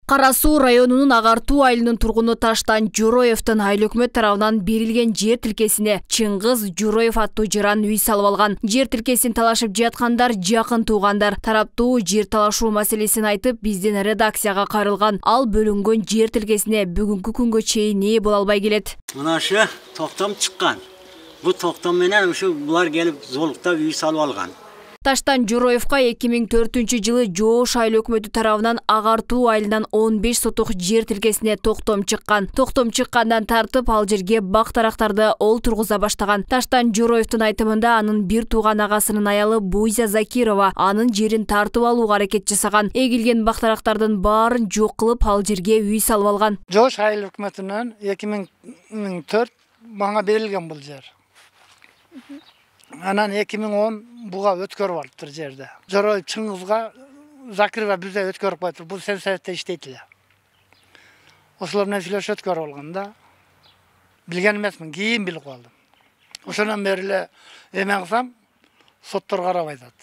Кара Суу районунун Агартуу айылынын тургуну Таштан Журоевдин айыл өкмөт тарабынан берилген жер тилкесине Чыңгыз Журоев аттуу жаран үй салып алган. Жер тилкесин талашып жаткандар жакын туугандар. Тараптуу жер талашуу маселесин айтып, биздин редакцияга кайрылган. Ал бөлүнгөн жер тилкесине бүгүнкү күнгө чейин ээ боло албай келет. Мына ушу токтом чыккан. Бу токтом менен ушу булар келип золуктап үй салып алган. Таштан Журоевка 2004-жылы Жоош айыл өкмөтү тарабынан Агартуу айылынан 15 сотук жер тилкесине токтом чыккан. Токтом чыккандан тартып ал жерге бак-тарактарды ол тургуза баштаган. Таштан Журоевдин айтымында анын бир тууган агасынын аялы Буйза Закирова анын жерин тартып алууга аракет жасаган. Эгилген бак-тарактардын баарын жок кылып ал жерге үй салып алган. Жоош айыл өкмөтүнөн 2004 мага берилген бул жер. Анан 2010 буга өткөрүп алыптыр жерде. Жороев Чыңгызга Закирова бизде өткөрүп коюптур. Бул сенсаятта иштейт эле. Ошолор менен сүйлөшүп өткөрүп алганда билген эмесмин, кийин билип калдым. Ошондон бери эле эме кылсам, соттор карабай атат.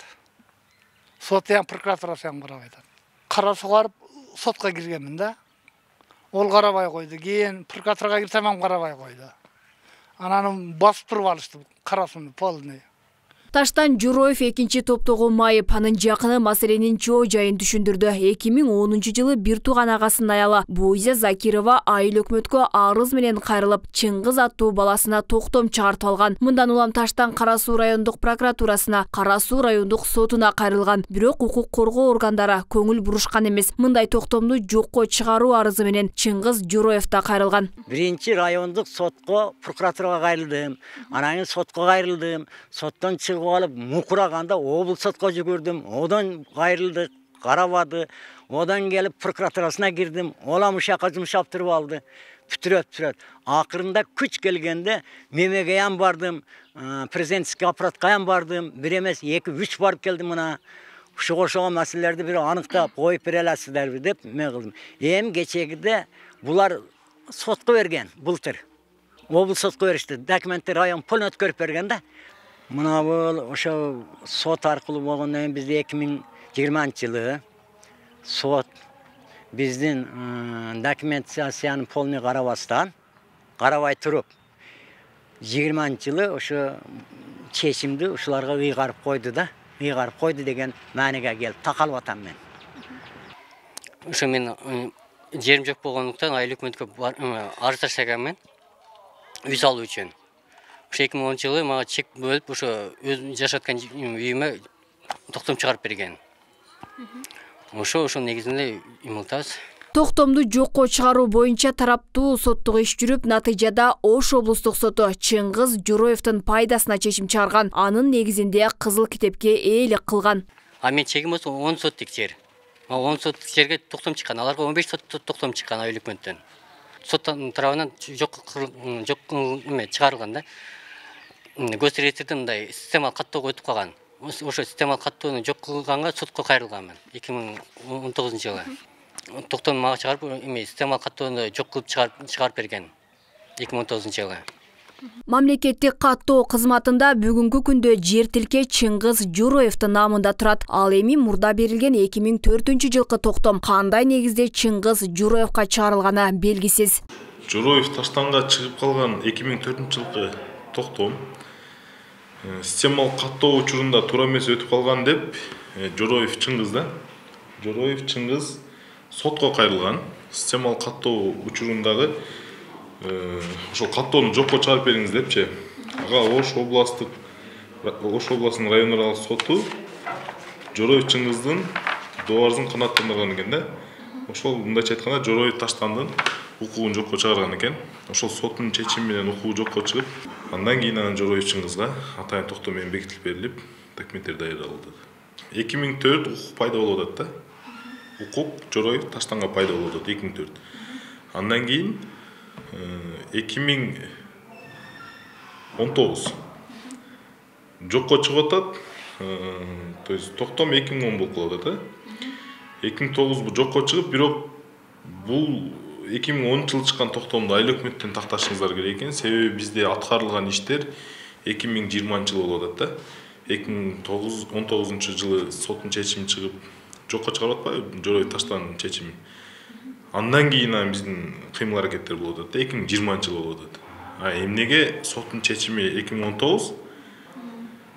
Сот ям прокуратурасы ям карабай атат. Кара Сууга барып сотко киргенмин да. Ол карабай койду. Кийин прокуратурага кирсем ам карабай койду. Анан басып туруп алышты Кара Сууну полный. Таштан Журоев экинчи топтогу майып, анын жакыны маселенин чоо жайын түшүндүрдү. 2010-жылы бир тууган агасынын аялы Буйза Закирова айыл өкмөткө арыз менен кайрылып, Чыңгыз аттуу баласына токтом чыгартып алган. Мындан улам Таштан Кара Суу райондук прокуратурасына, Кара Суу райондук сотуна кайрылган. Бирок укук коргоо органдары көңүл бурушкан эмес. Мындай токтомду жокко чыгаруу арызы менен Чыңгыз Журоев да кайрылган. Биринчи райондук сотко, прокуратурага кайрылдым. Анан кийин сотко кайрылдым. Соттон чыгып алып мукураганда облус сотко жүгүрдүм. Одан кайрылдык, карабады. Одан келип прокуратурасына кирдим. Олам ушака жумшап туруп алды. Бүтүрөт. Акырында күч келгенде мемеге ям бардым, президентский аппаратка ям бардым. Бир эмес 2-3 барып келдим мына. Ошого маселелерди бир аныктап коюп бере аласыздарбы деп мен кылдым. Эми кечегиде булар сотко берген былтыр. Облус сотко беришти. Документти район полный өткөрүп берген да. Мына бул ошо сот аркылуу болгондон кийин бизде 2020-жылы сот биздин документацияны полный карабай туруп 20-жылы ошо чечимди ушуларга ыйгарып койду да. Ыйгарып койду деген мааниге келип такалып атам мен. Ошо мен жерим жок болгондуктан айыл өкмөткө арыз таштаганмын үй салуу үчүн. 2010-жылы мага чек бөлүп ошо өзүм жашаткан үйүмө токтом чыгарып берген. Ошо негизинде имылтабыз. Токтомду жокко чыгаруу боюнча тараптуу соттук иш жүрүп, натыйжада Ош облустук соту Чыңгыз Журоевдин пайдасына чечим чыгарган. Анын негизинде кызыл китепке ээлик кылган. Мен чегим болсо 10 соттук жер. 10 соттук жерге токтом чыккан. Аларга 15 соттук токтом чыккан айыл өкмөттөн. Соттун тарабынан жок чыгарылган да. Госреестрден мындай системалык каттоого өтүп калган. Ошо системалык каттоону жок кылганга сотко кайрылганмын 2019-жылы. Токтом мага чыгарып, системалык каттоону жок кылып чыгарып берген 2019-жылы. Мамлекеттик каттоо кызматында бүгүнкү күндө жер тилке Чыңгыз Журоевдин намында турат. Ал эми мурда берилген 2004-жылкы токтом кандай негизде Чыңгыз Журоевка чыгарылганы белгисиз. Журоев Таштанга чыгып калган 2004-жылкы токтом системалык каттоо учурунда туура эмес өтүп калган деп Журоев Чыңгыз сотко кайрылган. Системалык каттоо учурундагы ошол каттоону жокко чыгарып бериңиз депчи. Ага Ош областынын районаралык соту Журоев Чыңгыздын доорзун канааттандырган экен да. Ошол мындайча айтканда Журоев Таштандын укугун жокко чыгарган экен. Ошол соттун чечими менен укугу жокко чыгып, андан кийин Журоев Чыңгызга атайын токтом менен бекитилип берилип, документтер даярдалды. 2004 укук пайда болуп атат да. Укук Журоев Таштанга пайда болуп атат 2004. Андан кийин 2019 жокко чыгып атат. То есть токтом 2010 болуп калат да. 2009 бу жокко чыгып, бирок бул 2010-жылы чыккан токтомду айыл өкмөттөн такташыңыздар керек экен. Себеби бизде аткарылган иштер 2020-жылы болуп атат да. 2019-жылы соттун чечими чыгып жокко чыгарып атпайбы Журоев Таштандын чечими. Андан кийин биздин кыймыл аракеттер болуп атат. 2020-жылы болуп атат. Эмнеге соттун чечими 2019,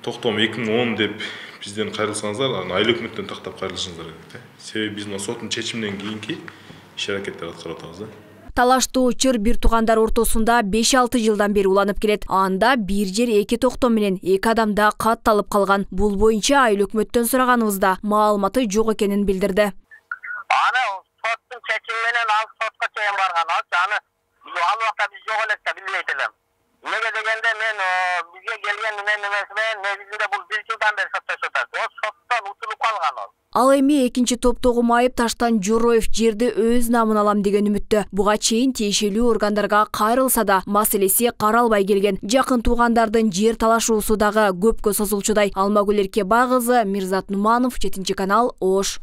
токтом 2010 деп бизден кайрылсаңыздар, айыл өкмөттөн тактап кайрылышыңыздар керек. Себеби биздин соттун чечиминен кийинки иш аракеттер аткарып атабыз да. Талаштуу чыр бир туугандар ортосунда 5-6 жылдан бери уланып келет. Анда бир жер эки токтом менен 2 адамда катталып калган. Бул боюнча айыл өкмөттөн сураганыбызда маалыматы жок экенин билдирди. Аны соттун чечими менен ал сотко чейин барган. Аны ал убакта биз жок элек да билбейт элем. Эмнеге дегенде мен бизге келген немеси менен негизинде бул 1 жылдан бери соттошуп атат. Ол соттон утулуп калган ол. Ал эми экинчи топтогу майып Таштан Жороев жерди өз намына алам деген үмүттө. Буга чейин тиешелүү органдарга кайрылса да маселеси каралбай келген. Жакын туугандардын жер талашуусу дагы көпкө созулчудай. Алмагүл Эркебай кызы, Мирзат Нуманов, 7 канал, Ош.